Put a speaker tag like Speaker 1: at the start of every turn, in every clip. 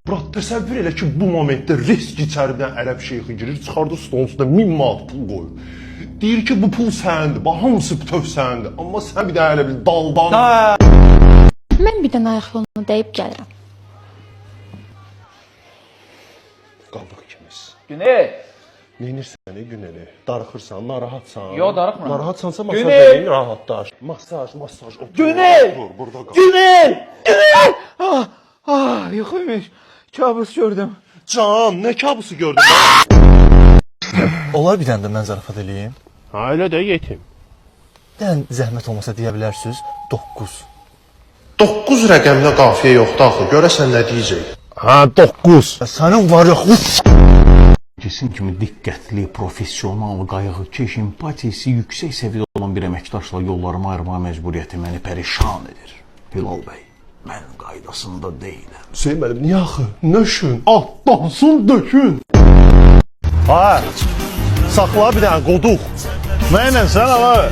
Speaker 1: Brat, təsəvvür elə ki, bu momentdə risk içəridən ərəb şeyxi girir, çıxardı stolun üstündə 1000 manat pul qoyur. Deyir ki, bu pul sənindir, bax, hamısı bütöv sənindir. Amma sən bir də elə bir daldan...
Speaker 2: Mən bir dənə ayaq yolunu deyib gəlirəm.
Speaker 1: Qaldıq ikimiz.
Speaker 3: Güney!
Speaker 1: Neynirsən, Güneli? Darıxırsan, narahatsan?
Speaker 3: Yo, darıxmıram.
Speaker 1: Narahatsansa masaj
Speaker 3: Güney!
Speaker 1: edin, rahatlaş. Masaj. Otur,
Speaker 3: Güney!
Speaker 1: Dur, burada qal.
Speaker 3: Güney! Güney! Yuxuymuş. Kabus gördüm.
Speaker 1: Can, nə kabusu gördün?
Speaker 4: Olar bir dənə də mən zarafat eləyim.
Speaker 1: Ha, elə də yetim.
Speaker 4: Dən zəhmət olmasa deyə bilərsiniz 9.
Speaker 1: 9 rəqəmdə qafiyə yoxdur axı. Görəsən nə deyəcək? Ha, 9.
Speaker 4: Sənin var yox.
Speaker 5: Kesin kimi diqqətli, professional, qayğıkeş, empatiyası yüksək səviyyədə olan bir əməkdaşla yollarımı ayırmağa məcburiyyəti məni pərişan edir. Hilal bəy, mən qaydasında deyiləm.
Speaker 1: Hüseyin müəllim, niyə axı? Nöşün, atlansın, dökün.
Speaker 4: Ha. Saxla bir dənə qoduq. Mənlə sən ala.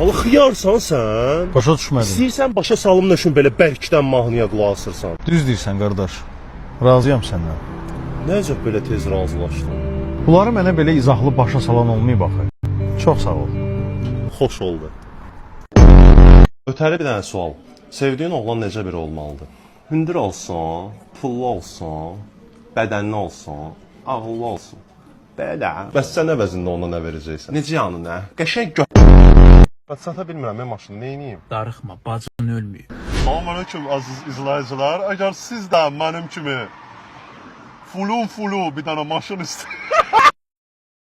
Speaker 1: Ola xiyarsan sən?
Speaker 4: Başa düşmədim.
Speaker 1: İstəyirsən başa salım nöşün belə bərkdən mahnıya qulaq asırsan.
Speaker 4: Düz deyirsən qardaş. Razıyam səndən.
Speaker 1: Necə belə tez razılaşdın?
Speaker 4: Bunları mənə belə izahlı başa salan olmayıb axı. Çox sağ ol.
Speaker 1: Xoş oldu. Ötəri bir dənə sual. Sevdiyin oğlan necə biri olmalıdır? Hündür olsun, pullu olsun, bədənli olsun, ağıllı olsun. Belə. Bəs sən əvəzində ona nə verəcəksən? Necə yanı nə? Qəşəng Bəs sata bilmirəm, mən maşını neyniyim?
Speaker 5: Darıxma, bacın ölməyib.
Speaker 1: Salamünaleyküm aziz izləyicilər. Əgər siz də mənim kimi fulu bir dənə maşın istəyirsiniz.